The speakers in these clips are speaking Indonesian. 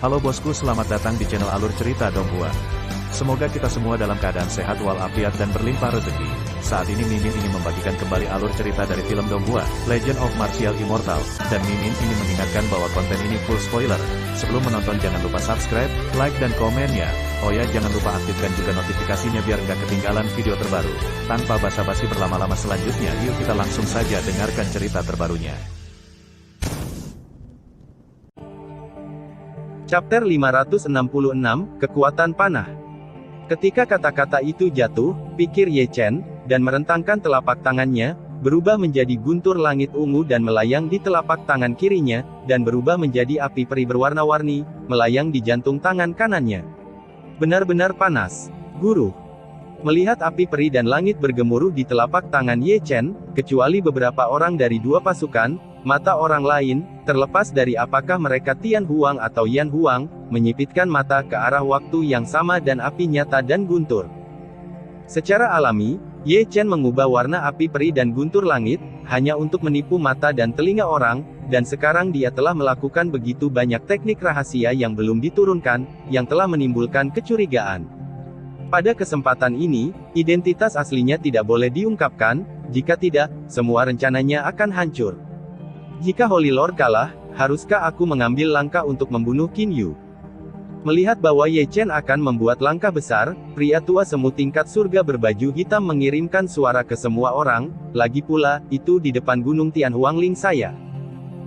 Halo bosku, selamat datang di channel Alur Cerita Donghua. Semoga kita semua dalam keadaan sehat walafiat dan berlimpah rezeki. Saat ini Mimin ingin membagikan kembali alur cerita dari film Donghua, Legend of Martial Immortal, dan Mimin ingin mengingatkan bahwa konten ini full spoiler. Sebelum menonton jangan lupa subscribe, like dan komennya. Oh ya, jangan lupa aktifkan juga notifikasinya biar nggak ketinggalan video terbaru. Tanpa basa-basi berlama-lama selanjutnya, yuk kita langsung saja dengarkan cerita terbarunya. Chapter 566, Kekuatan Panah. Ketika kata-kata itu jatuh, pikir Ye Chen, dan merentangkan telapak tangannya, berubah menjadi guntur langit ungu dan melayang di telapak tangan kirinya, dan berubah menjadi api peri berwarna-warni, melayang di jantung tangan kanannya. Benar-benar panas, guru. Melihat api peri dan langit bergemuruh di telapak tangan Ye Chen, kecuali beberapa orang dari dua pasukan, mata orang lain, terlepas dari apakah mereka Tian Huang atau Yan Huang, menyipitkan mata ke arah waktu yang sama dan api nyata dan guntur. Secara alami, Ye Chen mengubah warna api peri dan guntur langit, hanya untuk menipu mata dan telinga orang, dan sekarang dia telah melakukan begitu banyak teknik rahasia yang belum diturunkan, yang telah menimbulkan kecurigaan. Pada kesempatan ini, identitas aslinya tidak boleh diungkapkan, jika tidak, semua rencananya akan hancur. Jika Holy Lord kalah, haruskah aku mengambil langkah untuk membunuh Qin Yu? Melihat bahwa Ye Chen akan membuat langkah besar, pria tua semu tingkat surga berbaju hitam mengirimkan suara ke semua orang, lagi pula, itu di depan gunung Tian Huangling saya.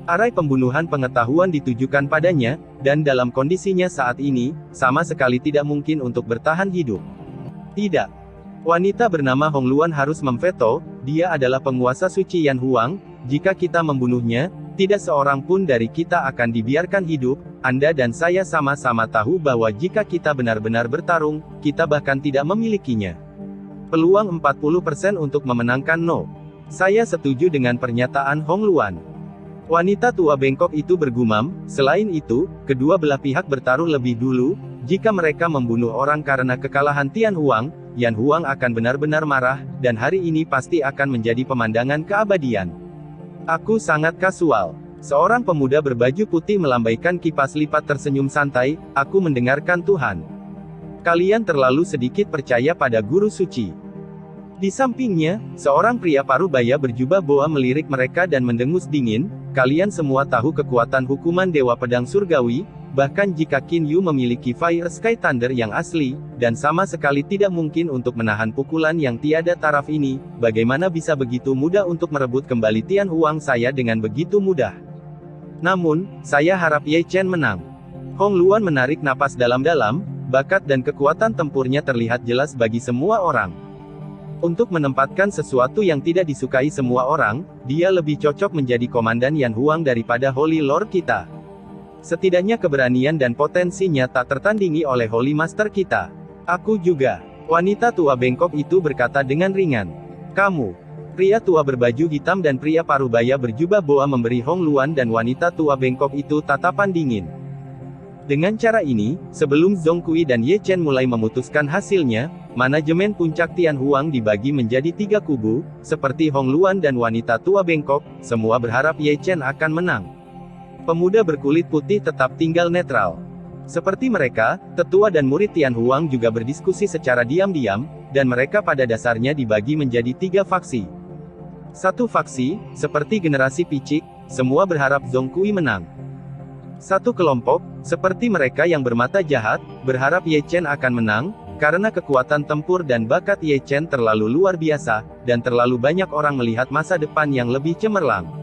Arai pembunuhan pengetahuan ditujukan padanya, dan dalam kondisinya saat ini, sama sekali tidak mungkin untuk bertahan hidup. Tidak. Wanita bernama Hong Luan harus memveto, dia adalah penguasa suci Yan Huang, jika kita membunuhnya, tidak seorang pun dari kita akan dibiarkan hidup. Anda dan saya sama-sama tahu bahwa jika kita benar-benar bertarung, kita bahkan tidak memilikinya. Peluang 40% untuk memenangkan no. Saya setuju dengan pernyataan Hong Luan. Wanita tua bengkok itu bergumam, selain itu, kedua belah pihak bertaruh lebih dulu, jika mereka membunuh orang karena kekalahan Tian Huang, Yan Huang akan benar-benar marah, dan hari ini pasti akan menjadi pemandangan keabadian. Aku sangat kasual. Seorang pemuda berbaju putih melambaikan kipas lipat tersenyum santai, aku mendengarkan Tuhan. Kalian terlalu sedikit percaya pada guru suci. Di sampingnya, seorang pria parubaya berjubah boa melirik mereka dan mendengus dingin, kalian semua tahu kekuatan hukuman Dewa Pedang Surgawi, bahkan jika Qin Yu memiliki Fire Sky Thunder yang asli, dan sama sekali tidak mungkin untuk menahan pukulan yang tiada taraf ini, bagaimana bisa begitu mudah untuk merebut kembali Tian Huang saya dengan begitu mudah? Namun, saya harap Ye Chen menang. Hong Luan menarik napas dalam-dalam, bakat dan kekuatan tempurnya terlihat jelas bagi semua orang. Untuk menempatkan sesuatu yang tidak disukai semua orang, dia lebih cocok menjadi komandan Yan Huang daripada Holy Lord kita. Setidaknya keberanian dan potensinya tak tertandingi oleh Holy Master kita. Aku juga. Wanita tua bengkok itu berkata dengan ringan. Kamu. Pria tua berbaju hitam dan pria parubaya berjubah boa memberi Hong Luan dan wanita tua bengkok itu tatapan dingin. Dengan cara ini, sebelum Zhong Kui dan Ye Chen mulai memutuskan hasilnya, manajemen puncak Tian Huang dibagi menjadi 3 kubu, seperti Hong Luan dan wanita tua bengkok, semua berharap Ye Chen akan menang. Pemuda berkulit putih tetap tinggal netral. Seperti mereka, tetua dan murid Tian Huang juga berdiskusi secara diam-diam, dan mereka pada dasarnya dibagi menjadi 3 faksi. Satu faksi, seperti generasi picik, semua berharap Zhong Kui menang. Satu kelompok, seperti mereka yang bermata jahat, berharap Ye Chen akan menang, karena kekuatan tempur dan bakat Ye Chen terlalu luar biasa, dan terlalu banyak orang melihat masa depan yang lebih cemerlang.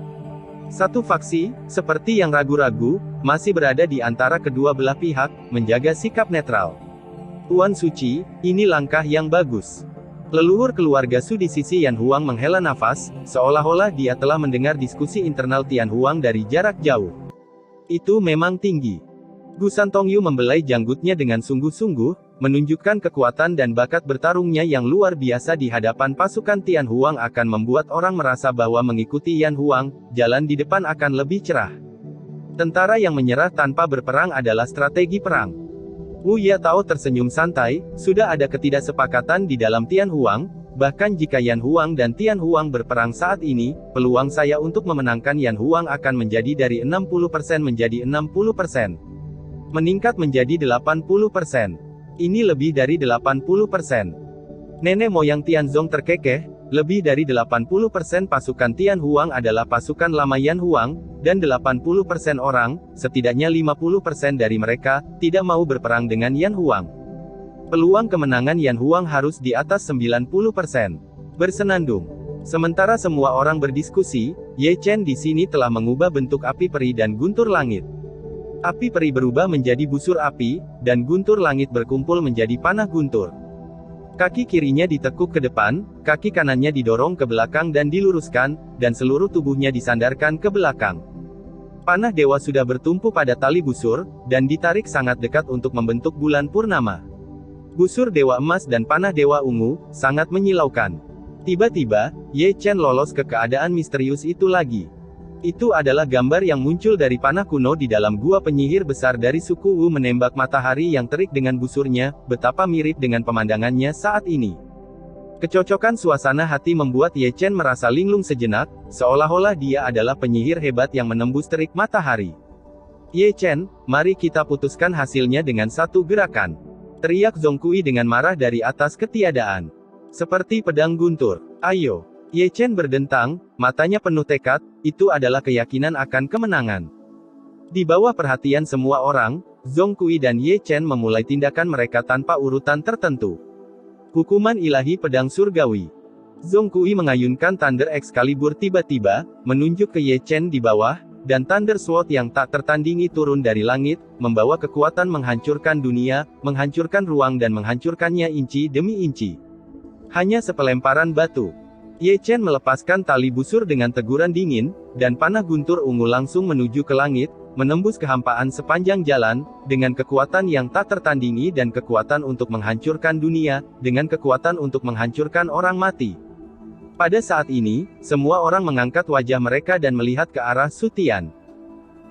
Satu faksi, seperti yang ragu-ragu, masih berada di antara kedua belah pihak, menjaga sikap netral. Tuan Suci, ini langkah yang bagus. Leluhur keluarga Su di sisi Yan Huang menghela nafas, seolah-olah dia telah mendengar diskusi internal Tian Huang dari jarak jauh. Itu memang tinggi. Gu Santongyu membelai janggutnya dengan sungguh-sungguh, menunjukkan kekuatan dan bakat bertarungnya yang luar biasa di hadapan pasukan Tian Huang akan membuat orang merasa bahwa mengikuti Yan Huang, jalan di depan akan lebih cerah. Tentara yang menyerah tanpa berperang adalah strategi perang. Wu Yatao tersenyum santai, sudah ada ketidaksepakatan di dalam Tian Huang, Bahkan jika Yan Huang dan Tian Huang berperang saat ini, peluang saya untuk memenangkan Yan Huang akan menjadi dari 60% menjadi 60%. meningkat menjadi 80%. Ini lebih dari 80%. Nenek moyang Tianzong terkekeh, lebih dari 80% pasukan Tian Huang adalah pasukan lama Yan Huang, dan 80% orang, setidaknya 50% dari mereka, tidak mau berperang dengan Yan Huang. Peluang kemenangan Yan Huang harus di atas 90%. Bersenandung. Sementara semua orang berdiskusi, Ye Chen di sini telah mengubah bentuk api peri dan guntur langit. Api peri berubah menjadi busur api, dan guntur langit berkumpul menjadi panah guntur. Kaki kirinya ditekuk ke depan, kaki kanannya didorong ke belakang dan diluruskan, dan seluruh tubuhnya disandarkan ke belakang. Panah dewa sudah bertumpu pada tali busur, dan ditarik sangat dekat untuk membentuk bulan purnama. Busur dewa emas dan panah dewa ungu, sangat menyilaukan. Tiba-tiba, Ye Chen lolos ke keadaan misterius itu lagi. Itu adalah gambar yang muncul dari panah kuno di dalam gua penyihir besar dari suku Wu menembak matahari yang terik dengan busurnya, betapa mirip dengan pemandangannya saat ini. Kecocokan suasana hati membuat Ye Chen merasa linglung sejenak, seolah-olah dia adalah penyihir hebat yang menembus terik matahari. Ye Chen, mari kita putuskan hasilnya dengan satu gerakan. Teriak Zhongkui dengan marah dari atas ketiadaan. Seperti pedang guntur. Ayo. Ye Chen berdentang, matanya penuh tekad, itu adalah keyakinan akan kemenangan. Di bawah perhatian semua orang, Zhongkui dan Ye Chen memulai tindakan mereka tanpa urutan tertentu. Hukuman ilahi pedang surgawi. Zhongkui mengayunkan Thunder Excalibur tiba-tiba, menunjuk ke Ye Chen di bawah, dan Thunder Sword yang tak tertandingi turun dari langit, membawa kekuatan menghancurkan dunia, menghancurkan ruang dan menghancurkannya inci demi inci. Hanya sepelemparan batu. Ye Chen melepaskan tali busur dengan teguran dingin, dan panah guntur ungu langsung menuju ke langit, menembus kehampaan sepanjang jalan, dengan kekuatan yang tak tertandingi dan kekuatan untuk menghancurkan dunia, dengan kekuatan untuk menghancurkan orang mati. Pada saat ini, semua orang mengangkat wajah mereka dan melihat ke arah Su Tian.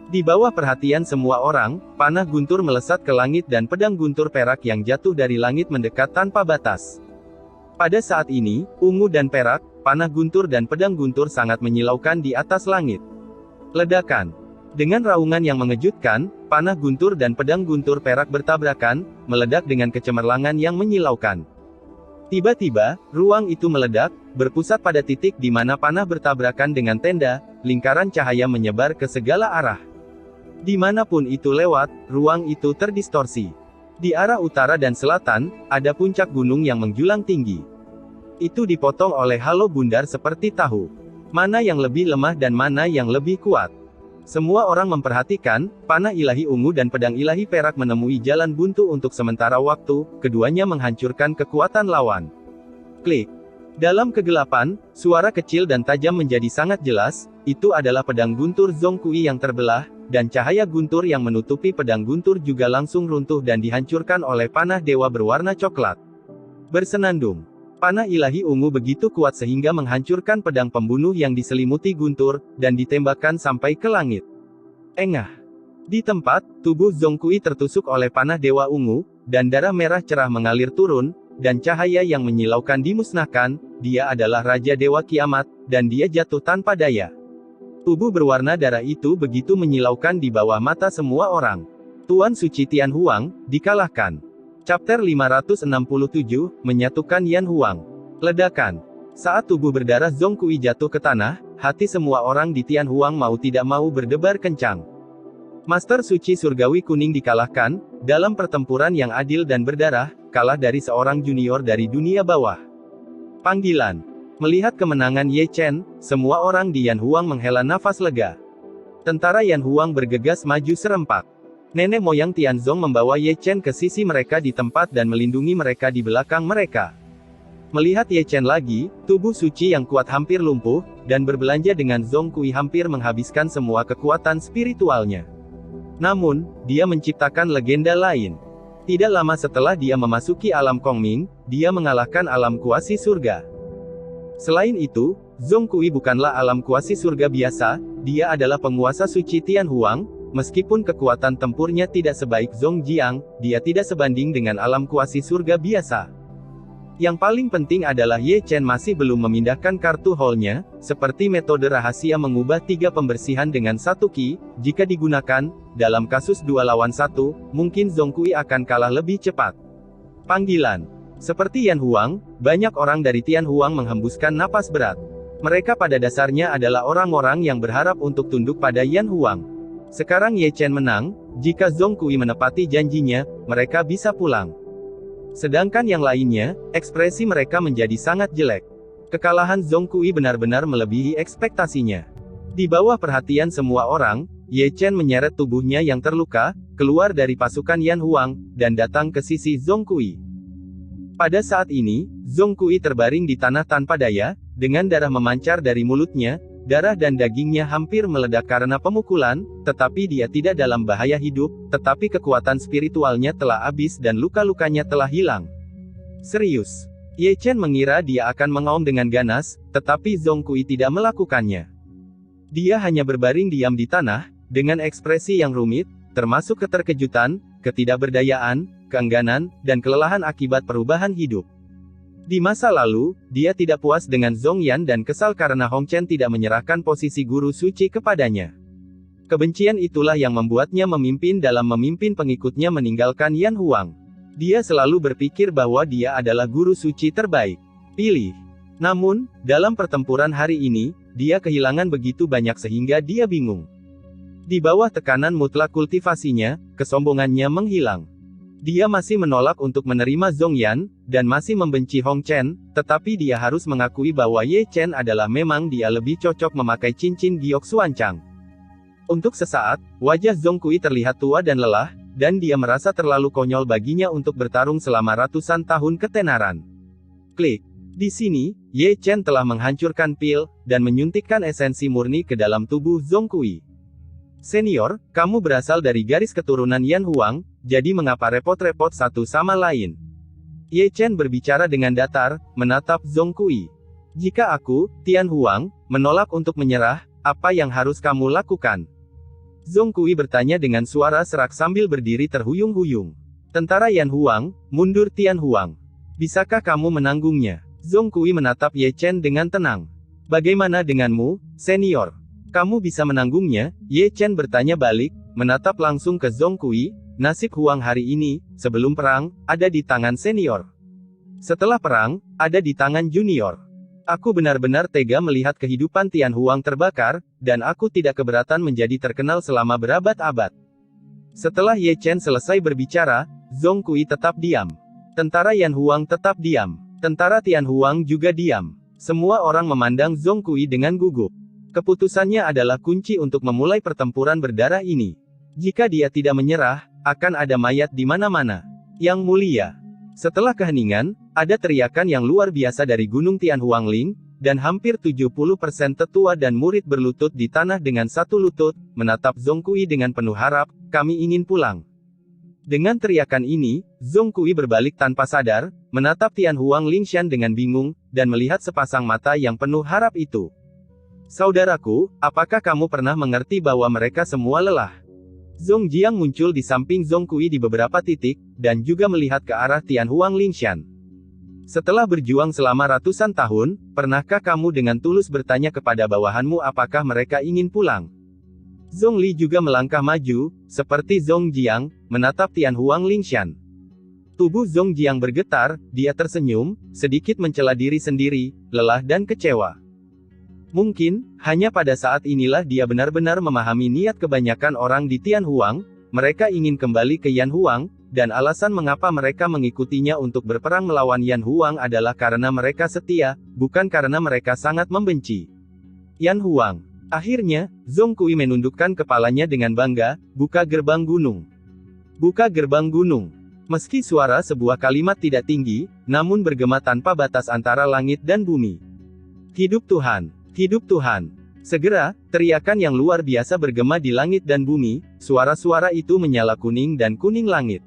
Di bawah perhatian semua orang, panah guntur melesat ke langit dan pedang guntur perak yang jatuh dari langit mendekat tanpa batas. Pada saat ini, ungu dan perak, panah guntur dan pedang guntur sangat menyilaukan di atas langit. Ledakan. Dengan raungan yang mengejutkan, panah guntur dan pedang guntur perak bertabrakan, meledak dengan kecemerlangan yang menyilaukan. Tiba-tiba, ruang itu meledak, berpusat pada titik di mana panah bertabrakan dengan tenda, lingkaran cahaya menyebar ke segala arah. Dimanapun itu lewat, ruang itu terdistorsi. Di arah utara dan selatan, ada puncak gunung yang menjulang tinggi. Itu dipotong oleh halo bundar seperti tahu. Mana yang lebih lemah dan mana yang lebih kuat. Semua orang memperhatikan, panah ilahi ungu dan pedang ilahi perak menemui jalan buntu untuk sementara waktu, keduanya menghancurkan kekuatan lawan. Klik. Dalam kegelapan, suara kecil dan tajam menjadi sangat jelas, itu adalah pedang guntur Zhongkui yang terbelah, dan cahaya guntur yang menutupi pedang guntur juga langsung runtuh dan dihancurkan oleh panah dewa berwarna coklat. Bersenandung. Panah ilahi ungu begitu kuat sehingga menghancurkan pedang pembunuh yang diselimuti guntur, dan ditembakkan sampai ke langit. Engah. Di tempat, tubuh Zhongkui tertusuk oleh panah dewa ungu, dan darah merah cerah mengalir turun, dan cahaya yang menyilaukan dimusnahkan, dia adalah Raja Dewa Kiamat, dan dia jatuh tanpa daya. Tubuh berwarna darah itu begitu menyilaukan di bawah mata semua orang. Tuan Suci Tian Huang, dikalahkan. Chapter 567, Menyatukan Yan Huang. Ledakan. Saat tubuh berdarah Zhongkui jatuh ke tanah, hati semua orang di Tian Huang mau tidak mau berdebar kencang. Master Suci Surgawi Kuning dikalahkan, dalam pertempuran yang adil dan berdarah, kalah dari seorang junior dari dunia bawah. Panggilan. Melihat kemenangan Ye Chen, semua orang di Yan Huang menghela nafas lega. Tentara Yan Huang bergegas maju serempak. Nenek moyang Tianzong membawa Ye Chen ke sisi mereka di tempat dan melindungi mereka di belakang mereka. Melihat Ye Chen lagi, tubuh suci yang kuat hampir lumpuh, dan berbelanja dengan Zhongkui hampir menghabiskan semua kekuatan spiritualnya. Namun, dia menciptakan legenda lain. Tidak lama setelah dia memasuki alam Kongming, dia mengalahkan alam kuasi surga. Selain itu, Zhongkui bukanlah alam kuasi surga biasa, dia adalah penguasa suci Tian Huang, meskipun kekuatan tempurnya tidak sebaik Zhong Jiang, dia tidak sebanding dengan alam kuasi surga biasa. Yang paling penting adalah Ye Chen masih belum memindahkan kartu hall-nya, seperti metode rahasia mengubah 3 pembersihan dengan 1 ki, jika digunakan, dalam kasus 2 lawan 1, mungkin Zhongkui akan kalah lebih cepat. Panggilan. Seperti Yan Huang, banyak orang dari Tian Huang menghembuskan napas berat. Mereka pada dasarnya adalah orang-orang yang berharap untuk tunduk pada Yan Huang. Sekarang Ye Chen menang, jika Zhongkui menepati janjinya, mereka bisa pulang. Sedangkan yang lainnya, ekspresi mereka menjadi sangat jelek. Kekalahan Zhongkui benar-benar melebihi ekspektasinya. Di bawah perhatian semua orang, Ye Chen menyeret tubuhnya yang terluka, keluar dari pasukan Yan Huang, dan datang ke sisi Zhongkui. Pada saat ini, Zhongkui terbaring di tanah tanpa daya, dengan darah memancar dari mulutnya, darah dan dagingnya hampir meledak karena pemukulan, tetapi dia tidak dalam bahaya hidup, tetapi kekuatan spiritualnya telah habis dan luka-lukanya telah hilang. Serius. Ye Chen mengira dia akan mengaum dengan ganas, tetapi Zhongkui tidak melakukannya. Dia hanya berbaring diam di tanah, dengan ekspresi yang rumit, termasuk keterkejutan, ketidakberdayaan, keengganan, dan kelelahan akibat perubahan hidup. Di masa lalu, dia tidak puas dengan Zhong Yan dan kesal karena Hong Chen tidak menyerahkan posisi guru suci kepadanya. Kebencian itulah yang membuatnya memimpin dalam memimpin pengikutnya meninggalkan Yan Huang. Dia selalu berpikir bahwa dia adalah guru suci terbaik. Pilih. Namun, dalam pertempuran hari ini, dia kehilangan begitu banyak sehingga dia bingung. Di bawah tekanan mutlak kultivasinya, kesombongannya menghilang. Dia masih menolak untuk menerima Zhong Yan, dan masih membenci Hong Chen, tetapi dia harus mengakui bahwa Ye Chen adalah memang dia lebih cocok memakai cincin giok Xuanchang. Untuk sesaat, wajah Zhongkui terlihat tua dan lelah, dan dia merasa terlalu konyol baginya untuk bertarung selama ratusan tahun ketenaran. Klik. Di sini, Ye Chen telah menghancurkan pil, dan menyuntikkan esensi murni ke dalam tubuh Zhongkui. Senior, kamu berasal dari garis keturunan Yan Huang, jadi mengapa repot-repot satu sama lain? Ye Chen berbicara dengan datar, menatap Zhongkui. Jika aku, Tian Huang, menolak untuk menyerah, apa yang harus kamu lakukan? Zhongkui bertanya dengan suara serak sambil berdiri terhuyung-huyung. Tentara Yan Huang, mundur Tian Huang. Bisakah kamu menanggungnya? Zhongkui menatap Ye Chen dengan tenang. Bagaimana denganmu, senior? Kamu bisa menanggungnya? Ye Chen bertanya balik, menatap langsung ke Zhongkui. Nasib Huang hari ini, sebelum perang, ada di tangan senior. Setelah perang, ada di tangan junior. Aku benar-benar tega melihat kehidupan Tian Huang terbakar, dan aku tidak keberatan menjadi terkenal selama berabad-abad. Setelah Ye Chen selesai berbicara, Zhongkui tetap diam. Tentara Yan Huang tetap diam. Tentara Tian Huang juga diam. Semua orang memandang Zhongkui dengan gugup. Keputusannya adalah kunci untuk memulai pertempuran berdarah ini. Jika dia tidak menyerah, akan ada mayat di mana-mana. Yang mulia. Setelah keheningan, ada teriakan yang luar biasa dari Gunung Tian Huangling, dan hampir 70% tetua dan murid berlutut di tanah dengan satu lutut, menatap Zhongkui dengan penuh harap, kami ingin pulang. Dengan teriakan ini, Zhongkui berbalik tanpa sadar, menatap Tian Huang Lingshan dengan bingung, dan melihat sepasang mata yang penuh harap itu. Saudaraku, apakah kamu pernah mengerti bahwa mereka semua lelah? Zhong Jiang muncul di samping Zhongkui di beberapa titik, dan juga melihat ke arah Tian Huang Lingshan. Setelah berjuang selama ratusan tahun, pernahkah kamu dengan tulus bertanya kepada bawahanmu apakah mereka ingin pulang? Zhong Li juga melangkah maju, seperti Zhong Jiang, menatap Tian Huang Lingshan. Tubuh Zhong Jiang bergetar, dia tersenyum, sedikit mencela diri sendiri, lelah dan kecewa. Mungkin, hanya pada saat inilah dia benar-benar memahami niat kebanyakan orang di Tian Huang, mereka ingin kembali ke Yan Huang, dan alasan mengapa mereka mengikutinya untuk berperang melawan Yan Huang adalah karena mereka setia, bukan karena mereka sangat membenci Yan Huang. Akhirnya, Zhongkui menundukkan kepalanya dengan bangga, buka gerbang gunung. Buka gerbang gunung. Meski suara sebuah kalimat tidak tinggi, namun bergema tanpa batas antara langit dan bumi. Hidup Tuhan! Hidup Tuhan! Segera, teriakan yang luar biasa bergema di langit dan bumi, suara-suara itu menyala kuning dan kuning langit.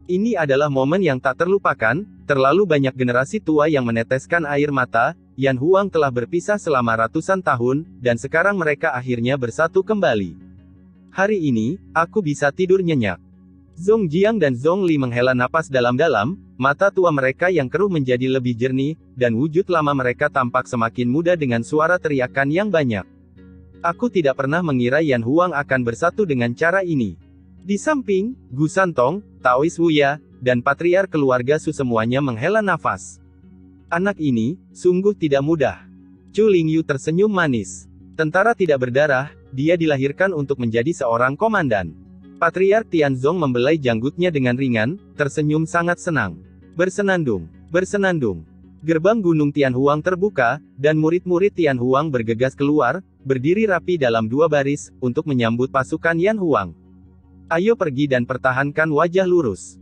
Ini adalah momen yang tak terlupakan, terlalu banyak generasi tua yang meneteskan air mata, Yan Huang telah berpisah selama ratusan tahun, dan sekarang mereka akhirnya bersatu kembali. Hari ini, aku bisa tidur nyenyak. Zong Jiang dan Zong Li menghela napas dalam-dalam, mata tua mereka yang keruh menjadi lebih jernih, dan wujud lama mereka tampak semakin muda dengan suara teriakan yang banyak. Aku tidak pernah mengira Yan Huang akan bersatu dengan cara ini. Di samping, Gu Santong, Taois Wuya, dan patriark keluarga Su semuanya menghela nafas. Anak ini, sungguh tidak mudah. Chu Lingyu tersenyum manis. Tentara tidak berdarah, dia dilahirkan untuk menjadi seorang komandan. Patriark Tianzong membelai janggutnya dengan ringan, tersenyum sangat senang. Bersenandung, bersenandung. Gerbang Gunung Tianhuang terbuka, dan murid-murid Tianhuang bergegas keluar, berdiri rapi dalam dua baris, untuk menyambut pasukan Yan Huang. Ayo pergi dan pertahankan wajah lurus.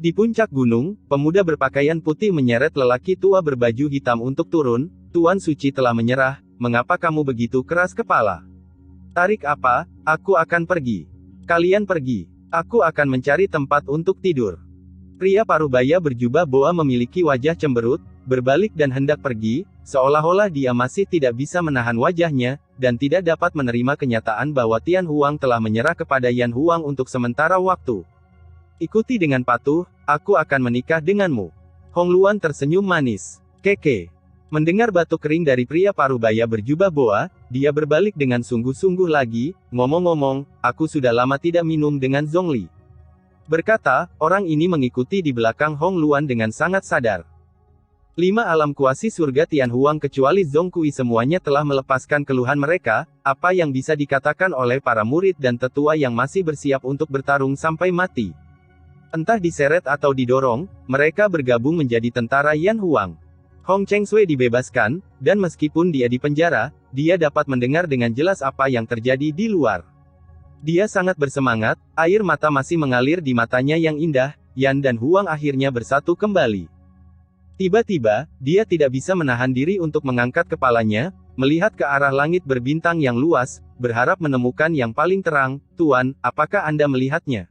Di puncak gunung, pemuda berpakaian putih menyeret lelaki tua berbaju hitam untuk turun. Tuan Suci telah menyerah, mengapa kamu begitu keras kepala? Tarik apa, aku akan pergi. Kalian pergi. Aku akan mencari tempat untuk tidur. Pria parubaya berjubah boa memiliki wajah cemberut, berbalik dan hendak pergi, seolah-olah dia masih tidak bisa menahan wajahnya, dan tidak dapat menerima kenyataan bahwa Tian Huang telah menyerah kepada Yan Huang untuk sementara waktu. Ikuti dengan patuh, aku akan menikah denganmu. Hong Luan tersenyum manis. Keke. Mendengar batuk kering dari pria parubaya berjubah boa, dia berbalik dengan sungguh-sungguh lagi, ngomong-ngomong, aku sudah lama tidak minum dengan Zong Li. Berkata, orang ini mengikuti di belakang Hong Luan dengan sangat sadar. 5 alam kuasi surga Tian Huang kecuali Zong Kui semuanya telah melepaskan keluhan mereka, apa yang bisa dikatakan oleh para murid dan tetua yang masih bersiap untuk bertarung sampai mati. Entah diseret atau didorong, mereka bergabung menjadi tentara Yan Huang. Hong Chengsui dibebaskan, dan meskipun dia dipenjara, dia dapat mendengar dengan jelas apa yang terjadi di luar. Dia sangat bersemangat, air mata masih mengalir di matanya yang indah. Yan dan Huang akhirnya bersatu kembali. Tiba-tiba, dia tidak bisa menahan diri untuk mengangkat kepalanya, melihat ke arah langit berbintang yang luas, berharap menemukan yang paling terang. Tuan, apakah Anda melihatnya?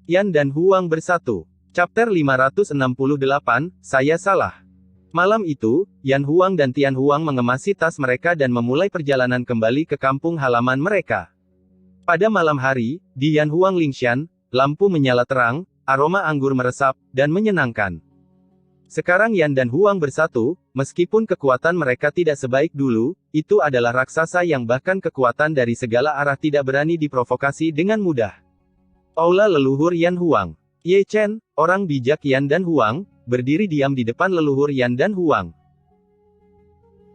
Yan dan Huang bersatu. Chapter 568, saya salah. Malam itu, Yan Huang dan Tian Huang mengemasi tas mereka dan memulai perjalanan kembali ke kampung halaman mereka. Pada malam hari, di Yan Huang Lingshan, lampu menyala terang, aroma anggur meresap, dan menyenangkan. Sekarang Yan dan Huang bersatu, meskipun kekuatan mereka tidak sebaik dulu, itu adalah raksasa yang bahkan kekuatan dari segala arah tidak berani diprovokasi dengan mudah. Aula leluhur Yan Huang. Ye Chen, orang bijak Yan dan Huang, berdiri diam di depan leluhur Yan dan Huang.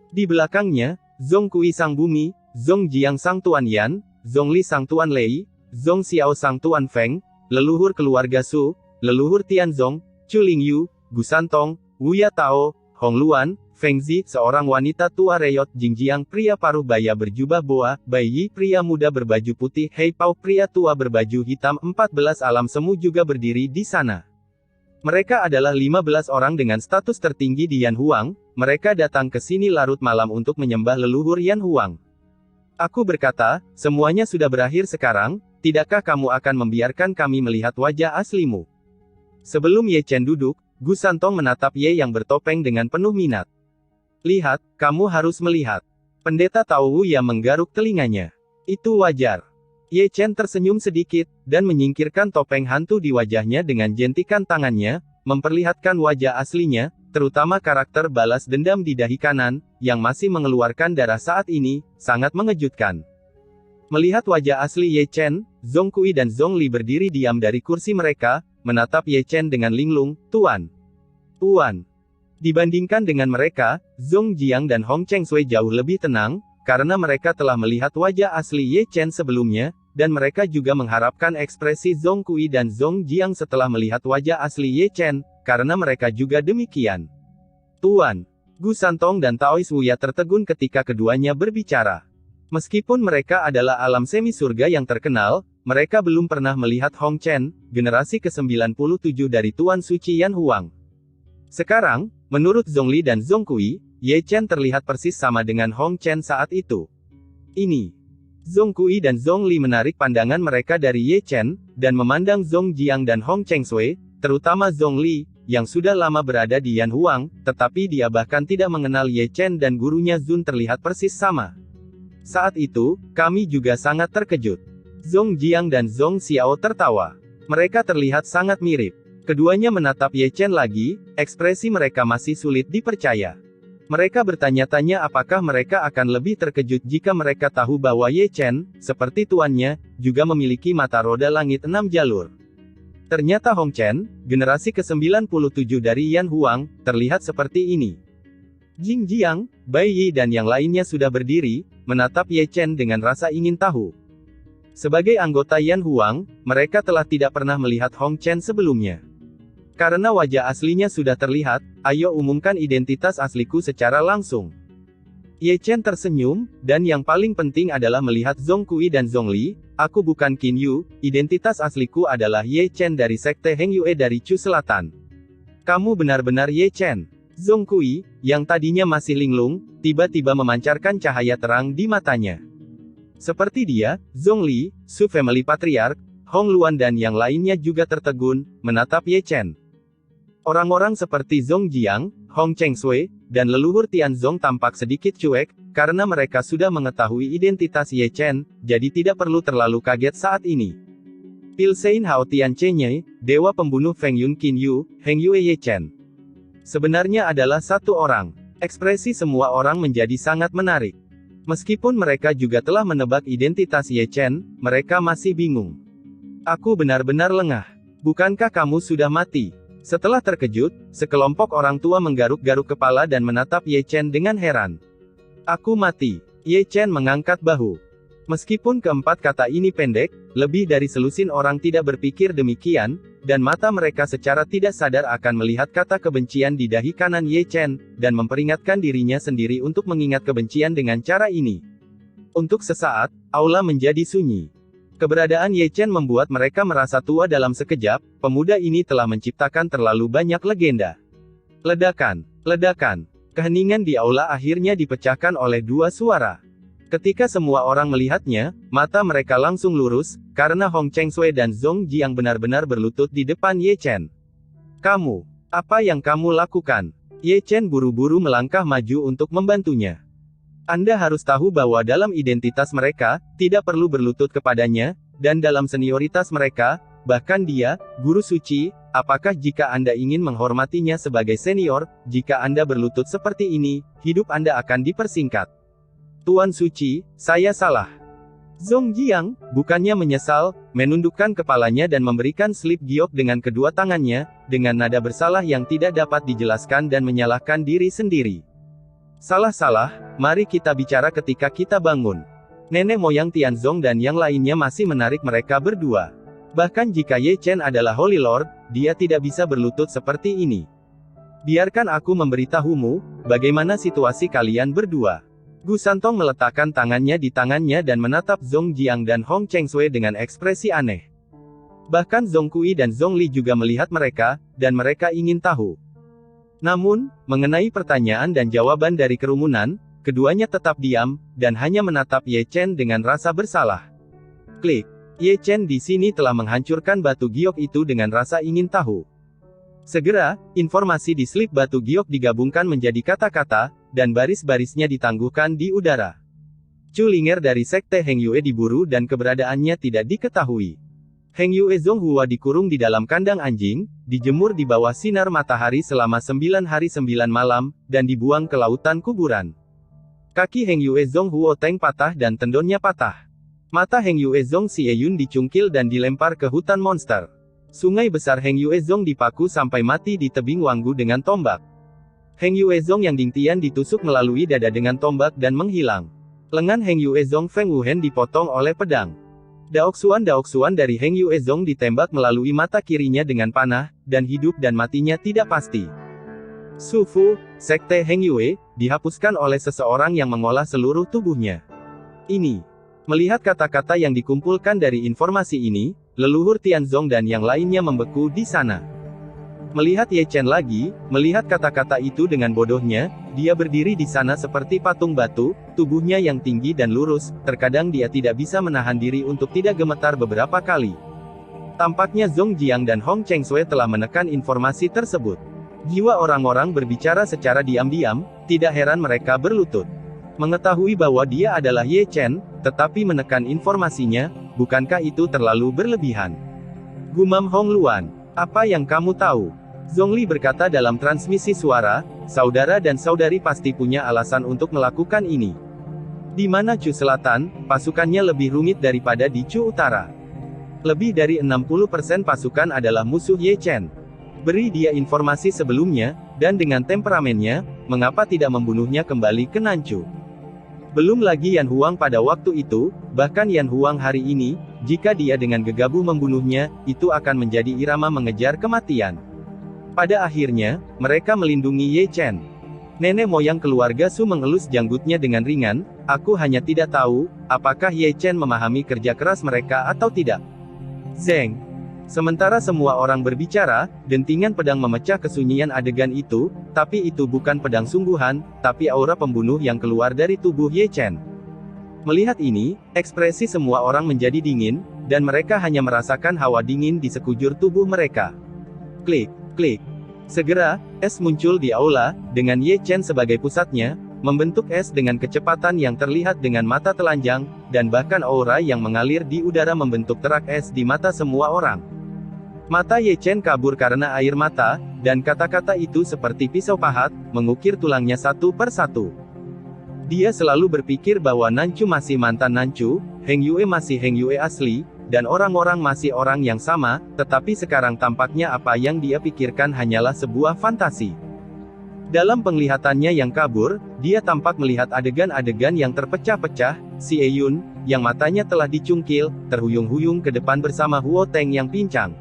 Di belakangnya, Zong Kui Sang Bumi, Zong Jiang Sang Tuan Yan, Zong Li Sang Tuan Lei, Zong Xiao Sang Tuan Feng, leluhur keluarga Su, leluhur Tianzong, Chu Lingyu, Gu Santong, Wuya Tao, Hong Luan, Feng Zi, seorang wanita tua Reyot Jingjiang, pria parubaya berjubah boa, Bai Yi, pria muda berbaju putih, Hei Pao, pria tua berbaju hitam, 14 alam semu juga berdiri di sana. Mereka adalah 15 orang dengan status tertinggi di Yan Huang, mereka datang ke sini larut malam untuk menyembah leluhur Yan Huang. Aku berkata, semuanya sudah berakhir sekarang, tidakkah kamu akan membiarkan kami melihat wajah aslimu? Sebelum Ye Chen duduk, Gu Santong menatap Ye yang bertopeng dengan penuh minat. Lihat, kamu harus melihat. Pendeta Tao Wu yang menggaruk telinganya. Itu wajar. Ye Chen tersenyum sedikit, dan menyingkirkan topeng hantu di wajahnya dengan jentikan tangannya, memperlihatkan wajah aslinya, terutama karakter balas dendam di dahi kanan, yang masih mengeluarkan darah saat ini, sangat mengejutkan. Melihat wajah asli Ye Chen, Zong Kui dan Zong Li berdiri diam dari kursi mereka, menatap Ye Chen dengan linglung, Tuan. Tuan. Dibandingkan dengan mereka, Zong Jiang dan Hong Chengsui jauh lebih tenang, karena mereka telah melihat wajah asli Ye Chen sebelumnya, dan mereka juga mengharapkan ekspresi Zong Kui dan Zong Jiang setelah melihat wajah asli Ye Chen, karena mereka juga demikian. Tuan. Gu Santong dan Taois Wuya tertegun ketika keduanya berbicara. Meskipun mereka adalah alam semi surga yang terkenal, mereka belum pernah melihat Hong Chen, generasi ke-97 dari Tuan Suci Yan Huang. Sekarang, menurut Zong Li dan Zong Kui, Ye Chen terlihat persis sama dengan Hong Chen saat itu. Ini. Zong Kui dan Zong Li menarik pandangan mereka dari Ye Chen, dan memandang Zong Jiang dan Hong Chengsui, terutama Zong Li, yang sudah lama berada di Yan Huang, tetapi dia bahkan tidak mengenal Ye Chen dan gurunya Zun terlihat persis sama. Saat itu, kami juga sangat terkejut. Zong Jiang dan Zong Xiao tertawa. Mereka terlihat sangat mirip. Keduanya menatap Ye Chen lagi, ekspresi mereka masih sulit dipercaya. Mereka bertanya-tanya apakah mereka akan lebih terkejut jika mereka tahu bahwa Ye Chen, seperti tuannya, juga memiliki mata roda langit 6 jalur. Ternyata Hong Chen, generasi ke-97 dari Yan Huang, terlihat seperti ini. Jing Jiang, Bai Yi dan yang lainnya sudah berdiri, menatap Ye Chen dengan rasa ingin tahu. Sebagai anggota Yan Huang, mereka telah tidak pernah melihat Hong Chen sebelumnya. Karena wajah aslinya sudah terlihat, ayo umumkan identitas asliku secara langsung. Ye Chen tersenyum, dan yang paling penting adalah melihat Zhong Kui dan Zhong Li. Aku bukan Qin Yu, identitas asliku adalah Ye Chen dari Sekte Heng Yue dari Chu Selatan. Kamu benar-benar Ye Chen. Zhong Kui, yang tadinya masih linglung, tiba-tiba memancarkan cahaya terang di matanya. Seperti dia, Zhong Li, Su Family Patriarch, Hong Luan dan yang lainnya juga tertegun, menatap Ye Chen. Orang-orang seperti Zhong Jiang, Hong Chengsui, dan leluhur Tianzong tampak sedikit cuek, karena mereka sudah mengetahui identitas Ye Chen, jadi tidak perlu terlalu kaget saat ini. Pilsein Hao Tian Chenye, dewa pembunuh Feng Yun Qin Yu, Heng Yue Ye Chen. Sebenarnya adalah satu orang. Ekspresi semua orang menjadi sangat menarik. Meskipun mereka juga telah menebak identitas Ye Chen, mereka masih bingung. Aku benar-benar lengah. Bukankah kamu sudah mati? Setelah terkejut, sekelompok orang tua menggaruk-garuk kepala dan menatap Ye Chen dengan heran. Aku mati. Ye Chen mengangkat bahu. Meskipun keempat kata ini pendek, lebih dari selusin orang tidak berpikir demikian, dan mata mereka secara tidak sadar akan melihat kata kebencian di dahi kanan Ye Chen, dan memperingatkan dirinya sendiri untuk mengingat kebencian dengan cara ini. Untuk sesaat, aula menjadi sunyi. Keberadaan Ye Chen membuat mereka merasa tua dalam sekejap, pemuda ini telah menciptakan terlalu banyak legenda. Ledakan, ledakan. Keheningan di aula akhirnya dipecahkan oleh dua suara. Ketika semua orang melihatnya, mata mereka langsung lurus, karena Hong Chengsui dan Zhong Jiang benar-benar berlutut di depan Ye Chen. Kamu, apa yang kamu lakukan? Ye Chen buru-buru melangkah maju untuk membantunya. Anda harus tahu bahwa dalam identitas mereka, tidak perlu berlutut kepadanya, dan dalam senioritas mereka, bahkan dia, guru suci, apakah jika Anda ingin menghormatinya sebagai senior, jika Anda berlutut seperti ini, hidup Anda akan dipersingkat. Tuan Suci, saya salah. Zhong Jiang, bukannya menyesal, menundukkan kepalanya dan memberikan slip giok dengan kedua tangannya, dengan nada bersalah yang tidak dapat dijelaskan dan menyalahkan diri sendiri. Salah-salah, mari kita bicara ketika kita bangun. Nenek moyang Tianzong dan yang lainnya masih menarik mereka berdua. Bahkan jika Ye Chen adalah Holy Lord, dia tidak bisa berlutut seperti ini. Biarkan aku memberitahumu, bagaimana situasi kalian berdua. Gu Santong meletakkan tangannya di tangannya dan menatap Zhong Jiang dan Hong Chengsui dengan ekspresi aneh. Bahkan Zhong Kui dan Zhong Li juga melihat mereka, dan mereka ingin tahu. Namun, mengenai pertanyaan dan jawaban dari kerumunan, keduanya tetap diam, dan hanya menatap Ye Chen dengan rasa bersalah. Klik. Ye Chen di sini telah menghancurkan batu giok itu dengan rasa ingin tahu. Segera, informasi di slip batu giok digabungkan menjadi kata-kata, dan baris-barisnya ditangguhkan di udara. Chu Linger dari Sekte Heng Yue diburu dan keberadaannya tidak diketahui. Heng Yue Zhong Hua dikurung di dalam kandang anjing, dijemur di bawah sinar matahari selama 9 hari 9 malam, dan dibuang ke lautan kuburan. Kaki Heng Yue Zhong Huo Teng patah dan tendonnya patah. Mata Heng Yue Zhong Xieyun dicungkil dan dilempar ke hutan monster. Sungai besar Heng Yue Zhong dipaku sampai mati di tebing Wanggu dengan tombak. Heng Yue Zhong yang Dingtian ditusuk melalui dada dengan tombak dan menghilang. Lengan Heng Yue Zhong Feng Wuhen dipotong oleh pedang. Daoksuan dari Heng Yue Zhong ditembak melalui mata kirinya dengan panah, dan hidup dan matinya tidak pasti. Su Fu, Sekte Heng Yue, dihapuskan oleh seseorang yang mengolah seluruh tubuhnya. Ini. Melihat kata-kata yang dikumpulkan dari informasi ini, leluhur Tianzong dan yang lainnya membeku di sana. Melihat Ye Chen lagi, melihat kata-kata itu dengan bodohnya, dia berdiri di sana seperti patung batu, tubuhnya yang tinggi dan lurus, terkadang dia tidak bisa menahan diri untuk tidak gemetar beberapa kali. Tampaknya Zhong Jiang dan Hong Chengsui telah menekan informasi tersebut. Jiwa orang-orang berbicara secara diam-diam, tidak heran mereka berlutut. Mengetahui bahwa dia adalah Ye Chen, tetapi menekan informasinya, bukankah itu terlalu berlebihan? Gumam Hong Luan. Apa yang kamu tahu? Zhongli berkata dalam transmisi suara, saudara dan saudari pasti punya alasan untuk melakukan ini. Di mana Chu Selatan, pasukannya lebih rumit daripada di Chu Utara. Lebih dari 60% pasukan adalah musuh Ye Chen. Beri dia informasi sebelumnya, dan dengan temperamennya, mengapa tidak membunuhnya kembali ke Nanchu? Belum lagi Yan Huang pada waktu itu, bahkan Yan Huang hari ini, jika dia dengan gegabah membunuhnya, itu akan menjadi irama mengejar kematian. Pada akhirnya, mereka melindungi Ye Chen. Nenek moyang keluarga Su mengelus janggutnya dengan ringan, aku hanya tidak tahu, apakah Ye Chen memahami kerja keras mereka atau tidak. Zeng. Sementara semua orang berbicara, dentingan pedang memecah kesunyian adegan itu, tapi itu bukan pedang sungguhan, tapi aura pembunuh yang keluar dari tubuh Ye Chen. Melihat ini, ekspresi semua orang menjadi dingin, dan mereka hanya merasakan hawa dingin di sekujur tubuh mereka. Klik, klik. Segera, es muncul di aula, dengan Ye Chen sebagai pusatnya, membentuk es dengan kecepatan yang terlihat dengan mata telanjang, dan bahkan aura yang mengalir di udara membentuk terak es di mata semua orang. Mata Ye Chen kabur karena air mata, dan kata-kata itu seperti pisau pahat, mengukir tulangnya satu per satu. Dia selalu berpikir bahwa Nanchu masih mantan Nanchu, Heng Yue masih Heng Yue asli, dan orang-orang masih orang yang sama, tetapi sekarang tampaknya apa yang dia pikirkan hanyalah sebuah fantasi. Dalam penglihatannya yang kabur, dia tampak melihat adegan-adegan yang terpecah-pecah, si Eyun, yang matanya telah dicungkil, terhuyung-huyung ke depan bersama Huo Teng yang pincang.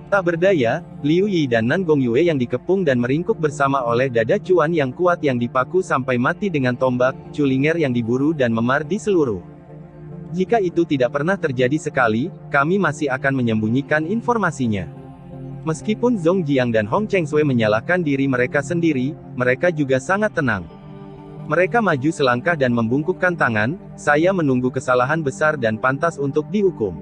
Tak berdaya, Liu Yi dan Nan Gongyue yang dikepung dan meringkuk bersama oleh dada Cuan yang kuat yang dipaku sampai mati dengan tombak, Culinger yang diburu dan memar di seluruh. Jika itu tidak pernah terjadi sekali, kami masih akan menyembunyikan informasinya. Meskipun Zhong Jiang dan Hong Chengsui menyalahkan diri mereka sendiri, mereka juga sangat tenang. Mereka maju selangkah dan membungkukkan tangan, saya menunggu kesalahan besar dan pantas untuk dihukum.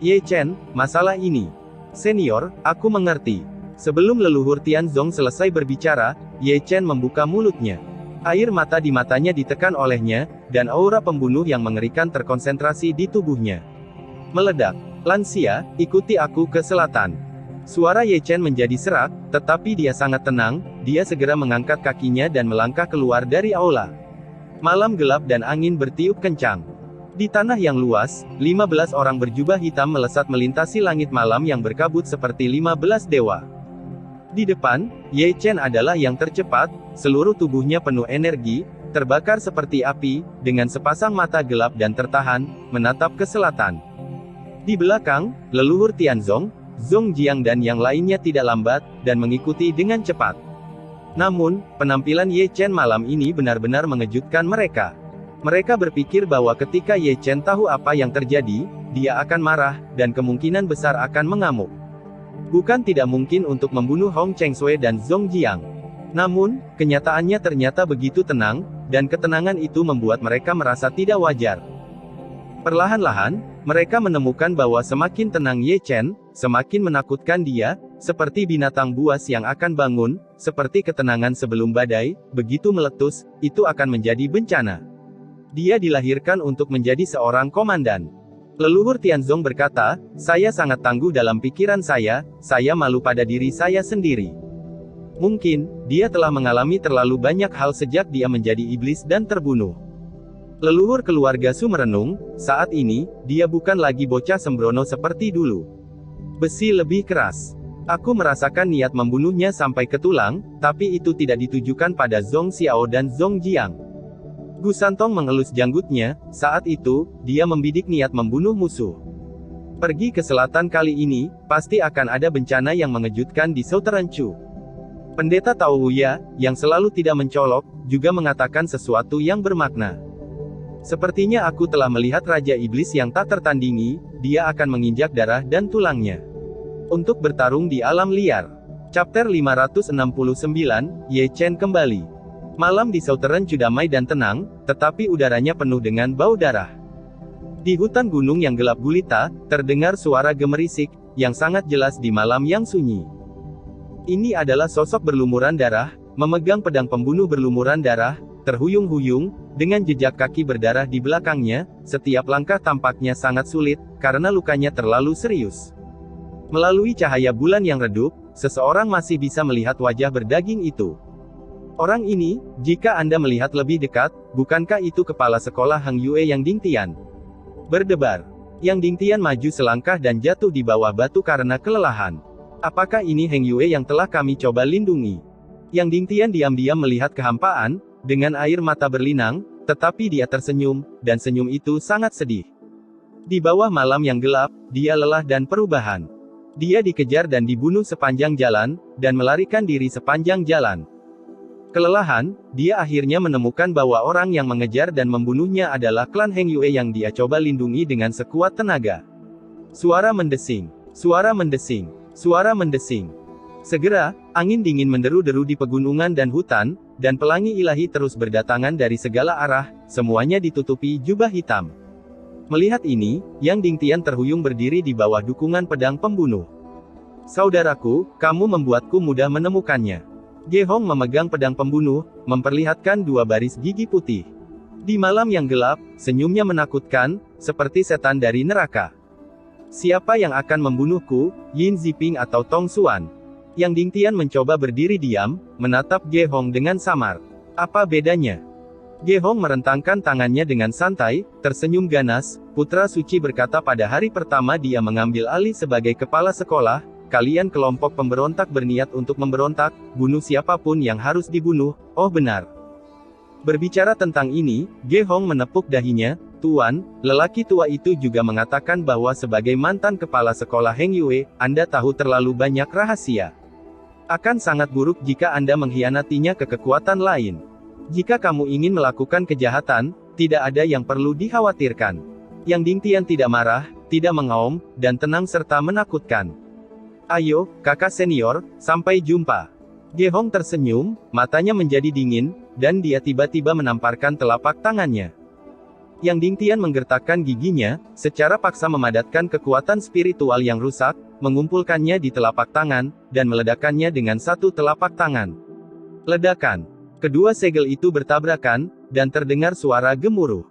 Ye Chen, masalah ini. Senior, aku mengerti. Sebelum leluhur Tianzong selesai berbicara, Ye Chen membuka mulutnya. Air mata di matanya ditekan olehnya, dan aura pembunuh yang mengerikan terkonsentrasi di tubuhnya. Meledak. Lansia, ikuti aku ke selatan. Suara Ye Chen menjadi serak, tetapi dia sangat tenang, dia segera mengangkat kakinya dan melangkah keluar dari aula. Malam gelap dan angin bertiup kencang. Di tanah yang luas, 15 orang berjubah hitam melesat melintasi langit malam yang berkabut seperti 15 dewa. Di depan, Ye Chen adalah yang tercepat, seluruh tubuhnya penuh energi, terbakar seperti api, dengan sepasang mata gelap dan tertahan, menatap ke selatan. Di belakang, leluhur Tianzong, Zhong Jiang dan yang lainnya tidak lambat, dan mengikuti dengan cepat. Namun, penampilan Ye Chen malam ini benar-benar mengejutkan mereka. Mereka berpikir bahwa ketika Ye Chen tahu apa yang terjadi, dia akan marah, dan kemungkinan besar akan mengamuk. Bukan tidak mungkin untuk membunuh Hong Chengsui dan Zhong Jiang. Namun, kenyataannya ternyata begitu tenang, dan ketenangan itu membuat mereka merasa tidak wajar. Perlahan-lahan, mereka menemukan bahwa semakin tenang Ye Chen, semakin menakutkan dia, seperti binatang buas yang akan bangun, seperti ketenangan sebelum badai, begitu meletus, itu akan menjadi bencana. Dia dilahirkan untuk menjadi seorang komandan. Leluhur Tianzong berkata, saya sangat tangguh dalam pikiran saya malu pada diri saya sendiri. Mungkin, dia telah mengalami terlalu banyak hal sejak dia menjadi iblis dan terbunuh. Leluhur keluarga Su merenung, saat ini, dia bukan lagi bocah sembrono seperti dulu. Besi lebih keras. Aku merasakan niat membunuhnya sampai ke tulang, tapi itu tidak ditujukan pada Zhong Xiao dan Zhong Jiang. Gu Santong mengelus janggutnya, saat itu, dia membidik niat membunuh musuh. Pergi ke selatan kali ini, pasti akan ada bencana yang mengejutkan di Southern Chu. Pendeta Tao Wuya, yang selalu tidak mencolok, juga mengatakan sesuatu yang bermakna. Sepertinya aku telah melihat Raja Iblis yang tak tertandingi, dia akan menginjak darah dan tulangnya. Untuk bertarung di alam liar. Chapter 569, Ye Chen kembali. Malam di Southern Chu damai dan tenang, tetapi udaranya penuh dengan bau darah. Di hutan gunung yang gelap gulita, terdengar suara gemerisik, yang sangat jelas di malam yang sunyi. Ini adalah sosok berlumuran darah, memegang pedang pembunuh berlumuran darah, terhuyung-huyung, dengan jejak kaki berdarah di belakangnya, setiap langkah tampaknya sangat sulit, karena lukanya terlalu serius. Melalui cahaya bulan yang redup, seseorang masih bisa melihat wajah berdaging itu. Orang ini, jika Anda melihat lebih dekat, bukankah itu kepala sekolah Heng Yue Yang Dingtian? Berdebar. Yang Dingtian maju selangkah dan jatuh di bawah batu karena kelelahan. Apakah ini Heng Yue yang telah kami coba lindungi? Yang Dingtian diam-diam melihat kehampaan, dengan air mata berlinang, tetapi dia tersenyum, dan senyum itu sangat sedih. Di bawah malam yang gelap, dia lelah dan perubahan. Dia dikejar dan dibunuh sepanjang jalan, dan melarikan diri sepanjang jalan. Kelelahan, dia akhirnya menemukan bahwa orang yang mengejar dan membunuhnya adalah klan Heng Yue yang dia coba lindungi dengan sekuat tenaga. Suara mendesing, suara mendesing, suara mendesing. Segera, angin dingin menderu-deru di pegunungan dan hutan, dan pelangi ilahi terus berdatangan dari segala arah, semuanya ditutupi jubah hitam. Melihat ini, Yang Dingtian terhuyung berdiri di bawah dukungan pedang pembunuh. Saudaraku, kamu membuatku mudah menemukannya. Ge Hong memegang pedang pembunuh, memperlihatkan dua baris gigi putih. Di malam yang gelap, senyumnya menakutkan, seperti setan dari neraka. Siapa yang akan membunuhku, Yin Ziping atau Tong Xuan? Yang Dingtian mencoba berdiri diam, menatap Ge Hong dengan samar. Apa bedanya? Ge Hong merentangkan tangannya dengan santai, tersenyum ganas. Putra Suci berkata pada hari pertama dia mengambil alih sebagai kepala sekolah, kalian kelompok pemberontak berniat untuk memberontak, bunuh siapapun yang harus dibunuh, oh benar. Berbicara tentang ini, Ge Hong menepuk dahinya, Tuan, lelaki tua itu juga mengatakan bahwa sebagai mantan kepala sekolah Heng Yue, Anda tahu terlalu banyak rahasia. Akan sangat buruk jika Anda mengkhianatinya ke kekuatan lain. Jika kamu ingin melakukan kejahatan, tidak ada yang perlu dikhawatirkan. Yang Dingtian tidak marah, tidak mengaum, dan tenang serta menakutkan. Ayo, kakak senior, sampai jumpa. Ge Hong tersenyum, matanya menjadi dingin, dan dia tiba-tiba menamparkan telapak tangannya. Yang Dingtian menggertakkan giginya, secara paksa memadatkan kekuatan spiritual yang rusak, mengumpulkannya di telapak tangan, dan meledakkannya dengan satu telapak tangan. Ledakan. Kedua segel itu bertabrakan, dan terdengar suara gemuruh.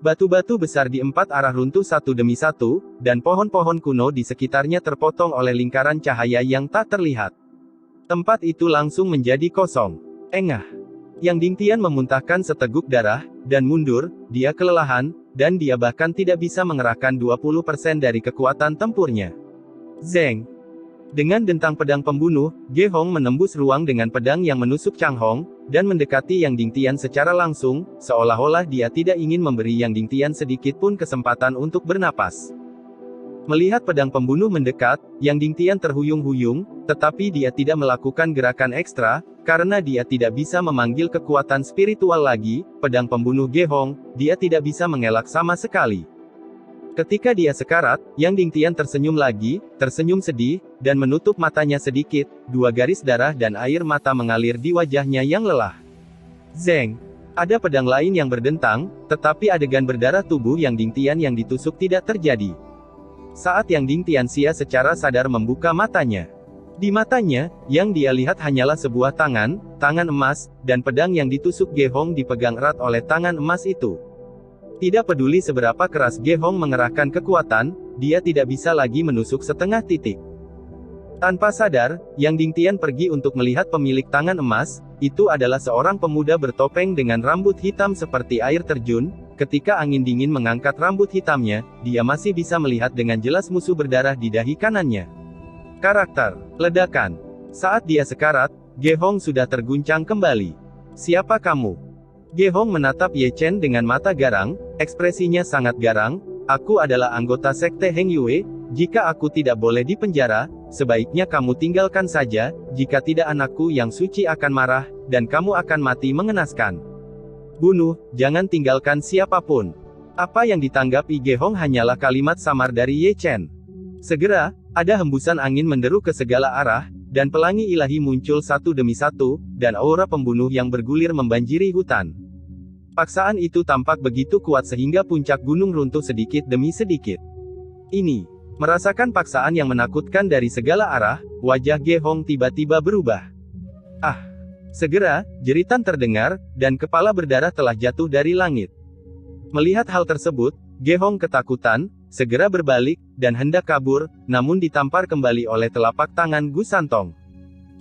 Batu-batu besar di empat arah runtuh satu demi satu, dan pohon-pohon kuno di sekitarnya terpotong oleh lingkaran cahaya yang tak terlihat. Tempat itu langsung menjadi kosong. Engah. Yang Dingtian memuntahkan seteguk darah, dan mundur, dia kelelahan, dan dia bahkan tidak bisa mengerahkan 20% dari kekuatan tempurnya. Zeng. Dengan dentang pedang pembunuh, Ge Hong menembus ruang dengan pedang yang menusuk Chang Hong, dan mendekati Yang Dingtian secara langsung, seolah-olah dia tidak ingin memberi Yang Dingtian sedikit pun kesempatan untuk bernapas. Melihat pedang pembunuh mendekat, Yang Dingtian terhuyung-huyung, tetapi dia tidak melakukan gerakan ekstra, karena dia tidak bisa memanggil kekuatan spiritual lagi, pedang pembunuh Ge Hong, dia tidak bisa mengelak sama sekali. Ketika dia sekarat, Yang Dingtian tersenyum lagi, tersenyum sedih, dan menutup matanya sedikit, dua garis darah dan air mata mengalir di wajahnya yang lelah. Zeng. Ada pedang lain yang berdentang, tetapi adegan berdarah tubuh Yang Dingtian yang ditusuk tidak terjadi. Saat Yang Dingtian secara sadar membuka matanya. Di matanya, yang dia lihat hanyalah sebuah tangan emas, dan pedang yang ditusuk Ge Hong dipegang erat oleh tangan emas itu. Tidak peduli seberapa keras Ge Hong mengerahkan kekuatan, dia tidak bisa lagi menusuk setengah titik. Tanpa sadar, Yang Dingtian pergi untuk melihat pemilik tangan emas, itu adalah seorang pemuda bertopeng dengan rambut hitam seperti air terjun. Ketika angin dingin mengangkat rambut hitamnya, dia masih bisa melihat dengan jelas musuh berdarah di dahi kanannya. Karakter. Ledakan. Saat dia sekarat, Ge Hong sudah terguncang kembali. Siapa kamu? Ge Hong menatap Ye Chen dengan mata garang, ekspresinya sangat garang. Aku adalah anggota sekte Heng Yue, jika aku tidak boleh dipenjara, sebaiknya kamu tinggalkan saja, jika tidak anakku yang suci akan marah, dan kamu akan mati mengenaskan. Bunuh, jangan tinggalkan siapapun. Apa yang ditanggapi Ge Hong hanyalah kalimat samar dari Ye Chen. Segera, ada hembusan angin menderu ke segala arah, dan pelangi ilahi muncul satu demi satu, dan aura pembunuh yang bergulir membanjiri hutan. Paksaan itu tampak begitu kuat sehingga puncak gunung runtuh sedikit demi sedikit. Ini, merasakan paksaan yang menakutkan dari segala arah, wajah Ge Hong tiba-tiba berubah. Ah! Segera, jeritan terdengar, dan kepala berdarah telah jatuh dari langit. Melihat hal tersebut, Ge Hong ketakutan, segera berbalik, dan hendak kabur, namun ditampar kembali oleh telapak tangan Gu Santong.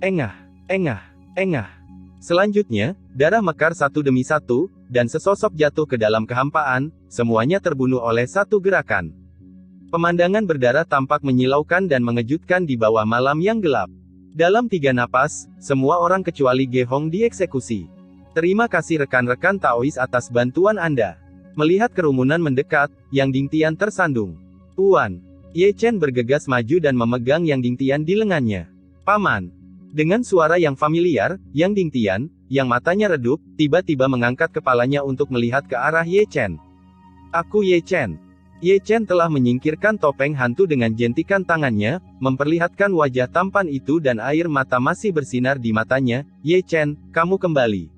Engah, engah, engah. Selanjutnya, darah mekar satu demi satu, dan sesosok jatuh ke dalam kehampaan, semuanya terbunuh oleh satu gerakan. Pemandangan berdarah tampak menyilaukan dan mengejutkan di bawah malam yang gelap. Dalam 3 napas, semua orang kecuali Ge Hong dieksekusi. Terima kasih rekan-rekan Taois atas bantuan Anda. Melihat kerumunan mendekat, Yang Dingtian tersandung. Tuan. Ye Chen bergegas maju dan memegang Yang Dingtian di lengannya. Paman. Dengan suara yang familiar, Yang Dingtian, yang matanya redup, tiba-tiba mengangkat kepalanya untuk melihat ke arah Ye Chen. Aku Ye Chen. Ye Chen telah menyingkirkan topeng hantu dengan jentikan tangannya, memperlihatkan wajah tampan itu dan air mata masih bersinar di matanya. Ye Chen, kamu kembali.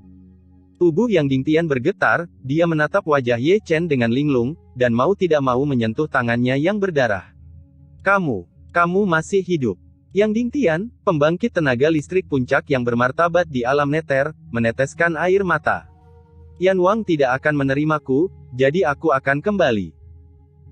Tubuh Yang Dingtian bergetar, dia menatap wajah Ye Chen dengan linglung, dan mau tidak mau menyentuh tangannya yang berdarah. Kamu masih hidup. Yang Dingtian, pembangkit tenaga listrik puncak yang bermartabat di alam neter, meneteskan air mata. Yan Wang tidak akan menerimaku, jadi aku akan kembali.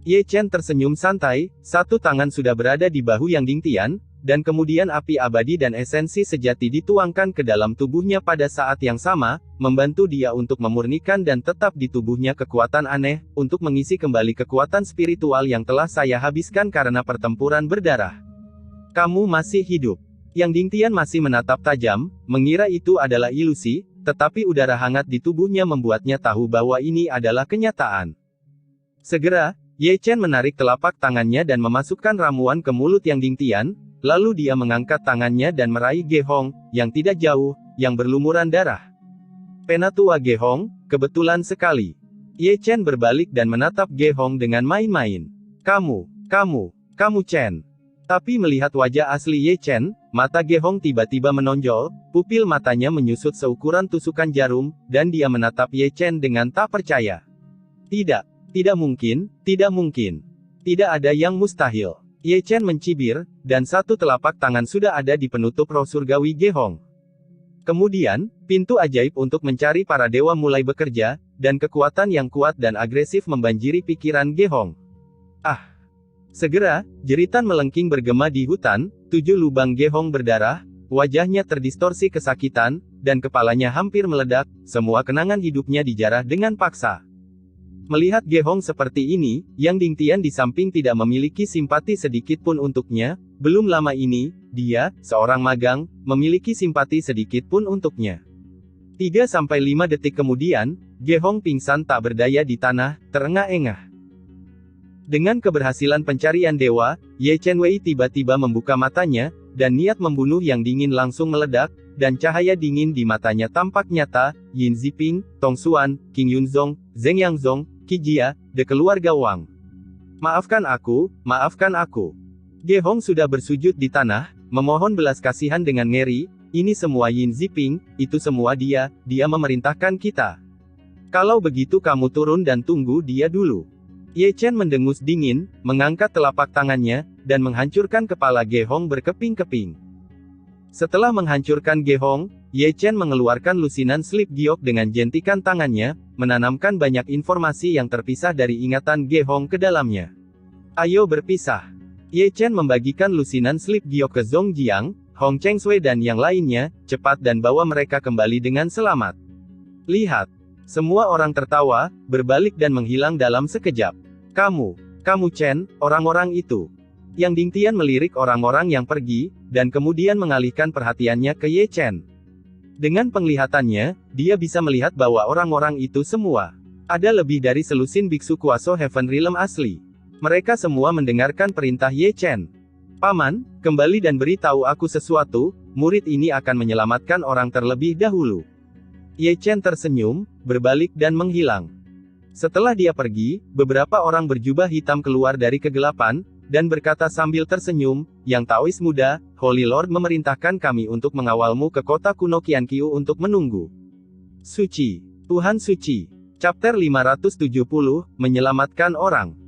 Ye Chen tersenyum santai, satu tangan sudah berada di bahu Yang Dingtian, dan kemudian api abadi dan esensi sejati dituangkan ke dalam tubuhnya pada saat yang sama, membantu dia untuk memurnikan dan tetap di tubuhnya kekuatan aneh, untuk mengisi kembali kekuatan spiritual yang telah saya habiskan karena pertempuran berdarah. Kamu masih hidup. Yang Dingtian masih menatap tajam, mengira itu adalah ilusi, tetapi udara hangat di tubuhnya membuatnya tahu bahwa ini adalah kenyataan. Segera, Ye Chen menarik telapak tangannya dan memasukkan ramuan ke mulut Yang Dingtian, lalu dia mengangkat tangannya dan meraih Ge Hong, yang tidak jauh, yang berlumuran darah. Penatua Ge Hong, kebetulan sekali. Ye Chen berbalik dan menatap Ge Hong dengan main-main. Kamu Chen. Tapi melihat wajah asli Ye Chen, mata Ge Hong tiba-tiba menonjol, pupil matanya menyusut seukuran tusukan jarum, dan dia menatap Ye Chen dengan tak percaya. Tidak mungkin. Tidak ada yang mustahil. Ye Chen mencibir, dan satu telapak tangan sudah ada di penutup roh surgawi Ge Hong. Kemudian, pintu ajaib untuk mencari para dewa mulai bekerja, dan kekuatan yang kuat dan agresif membanjiri pikiran Ge Hong. Segera, jeritan melengking bergema di hutan, 7 lubang Ge Hong berdarah, wajahnya terdistorsi kesakitan, dan kepalanya hampir meledak, semua kenangan hidupnya dijarah dengan paksa. Melihat Ge Hong seperti ini, Yang Dingtian di samping tidak memiliki simpati sedikit pun untuknya, belum lama ini, dia, seorang magang, memiliki simpati sedikit pun untuknya. 3-5 detik kemudian, Ge Hong pingsan tak berdaya di tanah, terengah-engah. Dengan keberhasilan pencarian dewa, Ye Chen Wei tiba-tiba membuka matanya, dan niat membunuh yang dingin langsung meledak, dan cahaya dingin di matanya tampak nyata. Yin Ziping, Tong Xuan, King Yunzong, Zheng Yangzong, Qi Jia, de keluarga Wang. Maafkan aku. Ge Hong sudah bersujud di tanah, memohon belas kasihan dengan ngeri. Ini semua Yin Ziping, itu semua dia memerintahkan kita. Kalau begitu kamu turun dan tunggu dia dulu. Ye Chen mendengus dingin, mengangkat telapak tangannya, dan menghancurkan kepala Ge Hong berkeping-keping. Setelah menghancurkan Ge Hong, Ye Chen mengeluarkan lusinan slip giok dengan jentikan tangannya, menanamkan banyak informasi yang terpisah dari ingatan Ge Hong ke dalamnya. Ayo berpisah. Ye Chen membagikan lusinan slip giok ke Zhong Jiang, Hong Chengsui dan yang lainnya, cepat dan bawa mereka kembali dengan selamat. Lihat. Semua orang tertawa, berbalik dan menghilang dalam sekejap. Kamu Chen, orang-orang itu. Yang Dingtian melirik orang-orang yang pergi, dan kemudian mengalihkan perhatiannya ke Ye Chen. Dengan penglihatannya, dia bisa melihat bahwa orang-orang itu semua ada lebih dari selusin biksu kuaso Heaven Realm asli. Mereka semua mendengarkan perintah Ye Chen. Paman, kembali dan beritahu aku sesuatu, murid ini akan menyelamatkan orang terlebih dahulu. Ye Chen tersenyum, berbalik dan menghilang. Setelah dia pergi, beberapa orang berjubah hitam keluar dari kegelapan, dan berkata sambil tersenyum, Yang Taois muda, Holy Lord memerintahkan kami untuk mengawalmu ke kota kuno Qianqiu untuk menunggu. Suci. Tuhan Suci. Chapter 570, Menyelamatkan Orang.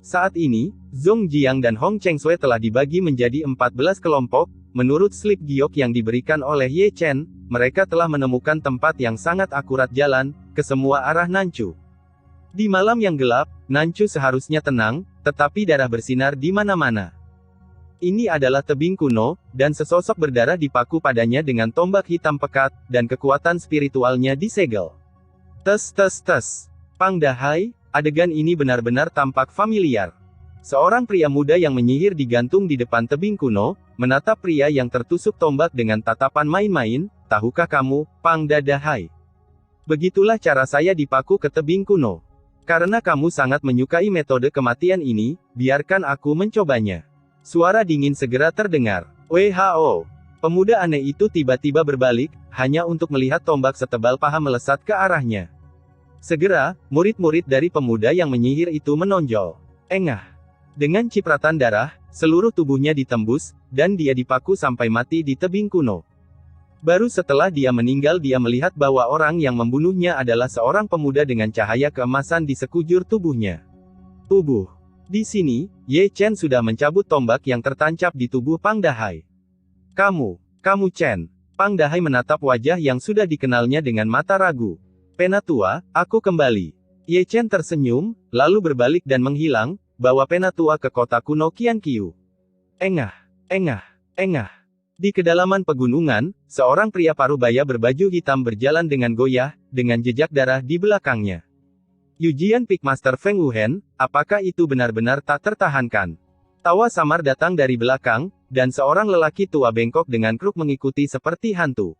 Saat ini, Zhong Jiang dan Hong Chengsui telah dibagi menjadi 14 kelompok, menurut slip giok yang diberikan oleh Ye Chen, mereka telah menemukan tempat yang sangat akurat jalan, ke semua arah Nanchu. Di malam yang gelap, Nanchu seharusnya tenang, tetapi darah bersinar di mana-mana. Ini adalah tebing kuno, dan sesosok berdarah dipaku padanya dengan tombak hitam pekat, dan kekuatan spiritualnya disegel. Tes tes tes. Pang Dahai, adegan ini benar-benar tampak familiar. Seorang pria muda yang menyihir digantung di depan tebing kuno, menatap pria yang tertusuk tombak dengan tatapan main-main. Tahukah kamu, Pang Dahai? Begitulah cara saya dipaku ke tebing kuno. Karena kamu sangat menyukai metode kematian ini, biarkan aku mencobanya. Suara dingin segera terdengar. WHO. Pemuda aneh itu tiba-tiba berbalik, hanya untuk melihat tombak setebal paha melesat ke arahnya. Segera, murid-murid dari pemuda yang menyihir itu menonjol. Engah. Dengan cipratan darah, seluruh tubuhnya ditembus, dan dia dipaku sampai mati di tebing kuno. Baru setelah dia meninggal dia melihat bahwa orang yang membunuhnya adalah seorang pemuda dengan cahaya keemasan di sekujur tubuhnya. Tubuh. Di sini, Ye Chen sudah mencabut tombak yang tertancap di tubuh Pang Dahai. Kamu Chen. Pang Dahai menatap wajah yang sudah dikenalnya dengan mata ragu. Penatua, aku kembali. Ye Chen tersenyum, lalu berbalik dan menghilang, bawa Penatua ke kota kuno Qianqiu. Engah. Di kedalaman pegunungan, seorang pria parubaya berbaju hitam berjalan dengan goyah, dengan jejak darah di belakangnya. Yujian Pikmaster Feng Wuhen, apakah itu benar-benar tak tertahankan? Tawa samar datang dari belakang, dan seorang lelaki tua bengkok dengan kruk mengikuti seperti hantu.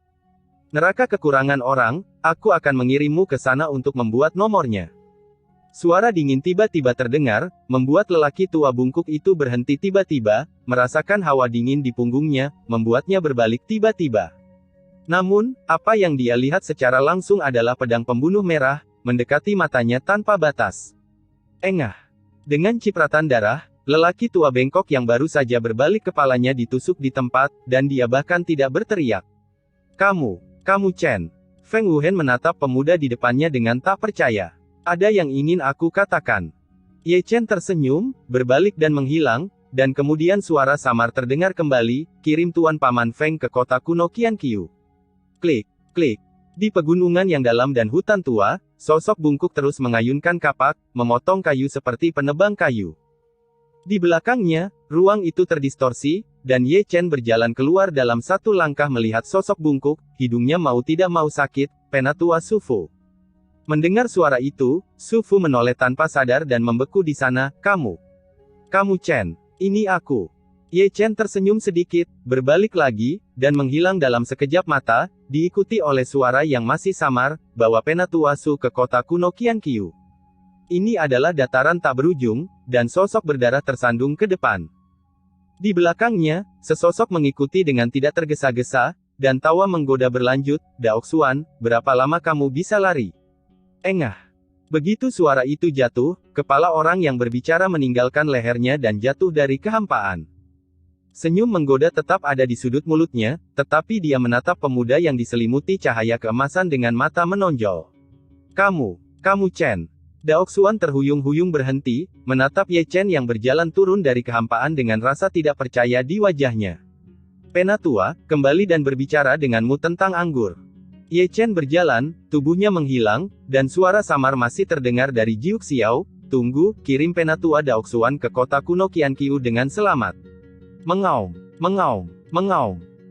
Neraka kekurangan orang, aku akan mengirimmu ke sana untuk membuat nomornya. Suara dingin tiba-tiba terdengar, membuat lelaki tua bungkuk itu berhenti tiba-tiba, merasakan hawa dingin di punggungnya, membuatnya berbalik tiba-tiba. Namun, apa yang dia lihat secara langsung adalah pedang pembunuh merah, mendekati matanya tanpa batas. Engah. Dengan cipratan darah, lelaki tua bengkok yang baru saja berbalik kepalanya ditusuk di tempat, dan dia bahkan tidak berteriak. Kamu Chen. Feng Wuhen menatap pemuda di depannya dengan tak percaya. Ada yang ingin aku katakan. Ye Chen tersenyum, berbalik dan menghilang, dan kemudian suara samar terdengar kembali, kirim Tuan Paman Feng ke kota kuno Qianqiu. Klik, klik. Di pegunungan yang dalam dan hutan tua, sosok bungkuk terus mengayunkan kapak, memotong kayu seperti penebang kayu. Di belakangnya, ruang itu terdistorsi, dan Ye Chen berjalan keluar dalam satu langkah melihat sosok bungkuk, hidungnya mau tidak mau sakit, Penatua Su Fu. Mendengar suara itu, Su Fu menoleh tanpa sadar dan membeku di sana, Kamu Chen, ini aku. Ye Chen tersenyum sedikit, berbalik lagi, dan menghilang dalam sekejap mata, diikuti oleh suara yang masih samar, bawa Penatua Su ke kota kuno Qianqiu. Ini adalah dataran tak berujung, dan sosok berdarah tersandung ke depan. Di belakangnya, sesosok mengikuti dengan tidak tergesa-gesa, dan tawa menggoda berlanjut, Daoxuan, berapa lama kamu bisa lari? Engah. Begitu suara itu jatuh, kepala orang yang berbicara meninggalkan lehernya dan jatuh dari kehampaan. Senyum menggoda tetap ada di sudut mulutnya, tetapi dia menatap pemuda yang diselimuti cahaya keemasan dengan mata menonjol. Kamu Chen. Daoxuan terhuyung-huyung berhenti, menatap Ye Chen yang berjalan turun dari kehampaan dengan rasa tidak percaya di wajahnya. Penatua, kembali dan berbicara denganmu tentang anggur. Ye Chen berjalan, tubuhnya menghilang, dan suara samar masih terdengar dari Jiuk Xiao, tunggu, kirim Penatua Daoxuan ke kota kuno Qianqiu dengan selamat. Mengaum.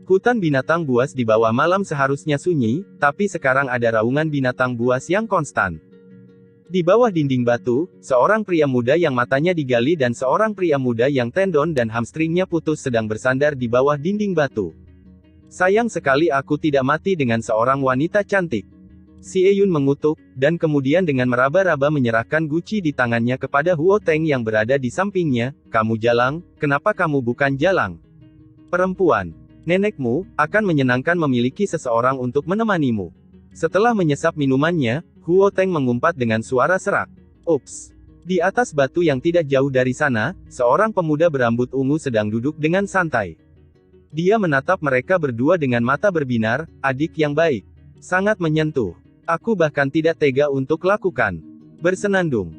Hutan binatang buas di bawah malam seharusnya sunyi, tapi sekarang ada raungan binatang buas yang konstan. Di bawah dinding batu, seorang pria muda yang matanya digali dan seorang pria muda yang tendon dan hamstringnya putus sedang bersandar di bawah dinding batu. Sayang sekali aku tidak mati dengan seorang wanita cantik. Si Eyun mengutuk, dan kemudian dengan meraba-raba menyerahkan guci di tangannya kepada Huo Teng yang berada di sampingnya. Kamu jalang, kenapa kamu bukan jalang? Perempuan. Nenekmu, akan menyenangkan memiliki seseorang untuk menemanimu. Setelah menyesap minumannya, Huo Teng mengumpat dengan suara serak. Ups. Di atas batu yang tidak jauh dari sana, seorang pemuda berambut ungu sedang duduk dengan santai. Dia menatap mereka berdua dengan mata berbinar, adik yang baik. Sangat menyentuh. Aku bahkan tidak tega untuk lakukan. Bersenandung.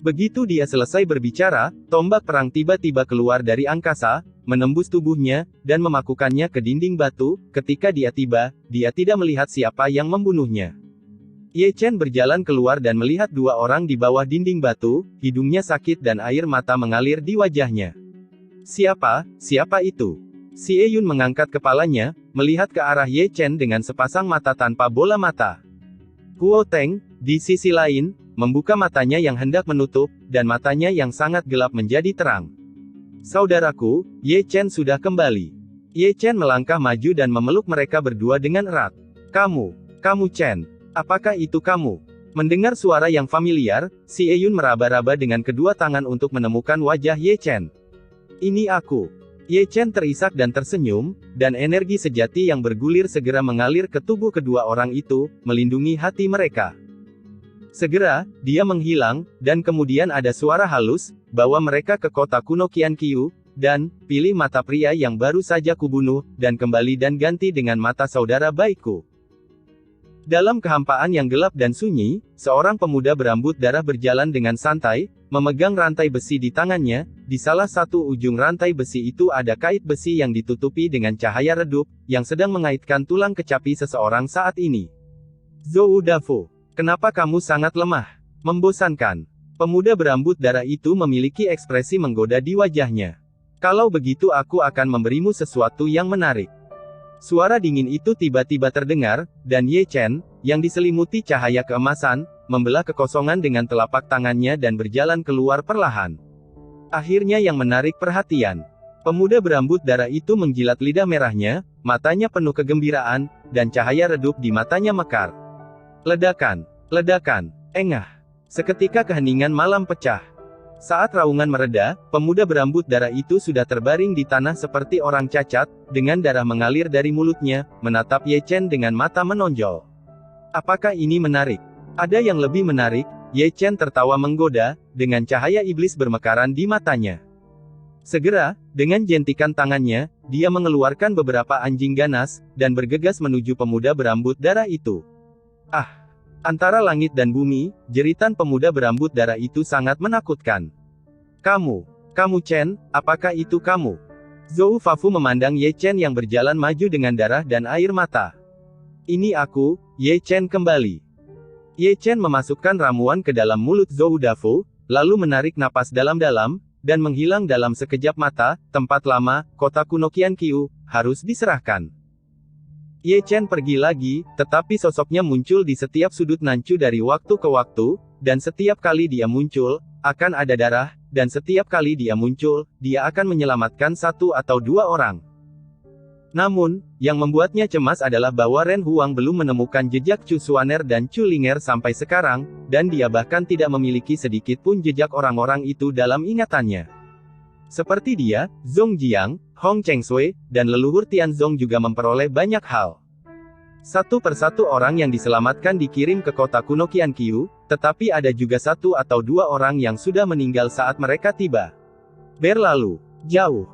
Begitu dia selesai berbicara, tombak perang tiba-tiba keluar dari angkasa, menembus tubuhnya, dan memakukannya ke dinding batu. Ketika dia tiba, dia tidak melihat siapa yang membunuhnya. Ye Chen berjalan keluar dan melihat dua orang di bawah dinding batu, hidungnya sakit dan air mata mengalir di wajahnya. Siapa itu? Xie Yun mengangkat kepalanya, melihat ke arah Ye Chen dengan sepasang mata tanpa bola mata. Huo Teng, di sisi lain, membuka matanya yang hendak menutup, dan matanya yang sangat gelap menjadi terang. Saudaraku, Ye Chen sudah kembali. Ye Chen melangkah maju dan memeluk mereka berdua dengan erat. Kamu Chen. Apakah itu kamu? Mendengar suara yang familiar, Xie Yun meraba-raba dengan kedua tangan untuk menemukan wajah Ye Chen. Ini aku. Ye Chen terisak dan tersenyum, dan energi sejati yang bergulir segera mengalir ke tubuh kedua orang itu, melindungi hati mereka. Segera, dia menghilang, dan kemudian ada suara halus, bawa mereka ke kota kuno Qianqiu, dan, pilih mata pria yang baru saja kubunuh, dan kembali dan ganti dengan mata saudara baikku. Dalam kehampaan yang gelap dan sunyi, seorang pemuda berambut darah berjalan dengan santai, memegang rantai besi di tangannya. Di salah satu ujung rantai besi itu ada kait besi yang ditutupi dengan cahaya redup, yang sedang mengaitkan tulang kecapi seseorang saat ini. Zhou Dafo, kenapa kamu sangat lemah? Membosankan. Pemuda berambut darah itu memiliki ekspresi menggoda di wajahnya. Kalau begitu aku akan memberimu sesuatu yang menarik. Suara dingin itu tiba-tiba terdengar, dan Ye Chen, yang diselimuti cahaya keemasan, membelah kekosongan dengan telapak tangannya dan berjalan keluar perlahan. Akhirnya yang menarik perhatian. Pemuda berambut darah itu menjilat lidah merahnya, matanya penuh kegembiraan, dan cahaya redup di matanya mekar. Ledakan, engah. Seketika keheningan malam pecah. Saat raungan mereda, pemuda berambut darah itu sudah terbaring di tanah seperti orang cacat, dengan darah mengalir dari mulutnya, menatap Ye Chen dengan mata menonjol. Apakah ini menarik? Ada yang lebih menarik, Ye Chen tertawa menggoda, dengan cahaya iblis bermekaran di matanya. Segera, dengan jentikan tangannya, dia mengeluarkan beberapa anjing ganas, dan bergegas menuju pemuda berambut darah itu. Antara langit dan bumi, jeritan pemuda berambut darah itu sangat menakutkan. Kamu Chen, apakah itu kamu? Zhou Fafu memandang Ye Chen yang berjalan maju dengan darah dan air mata. Ini aku, Ye Chen kembali. Ye Chen memasukkan ramuan ke dalam mulut Zhou Dafo, lalu menarik napas dalam-dalam, dan menghilang dalam sekejap mata. Tempat lama, kota kuno Qianqiu, harus diserahkan. Ye Chen pergi lagi, tetapi sosoknya muncul di setiap sudut Nanchu dari waktu ke waktu, dan setiap kali dia muncul, akan ada darah, dan setiap kali dia muncul, dia akan menyelamatkan satu atau dua orang. Namun, yang membuatnya cemas adalah bahwa Ren Huang belum menemukan jejak Chu Xuaner dan Chu Linger sampai sekarang, dan dia bahkan tidak memiliki sedikit pun jejak orang-orang itu dalam ingatannya. Seperti dia, Zhong Jiang, Hong Chengsui, dan leluhur Tianzong juga memperoleh banyak hal. Satu persatu orang yang diselamatkan dikirim ke kota kuno Qianqiu, tetapi ada juga satu atau dua orang yang sudah meninggal saat mereka tiba. Berlalu jauh.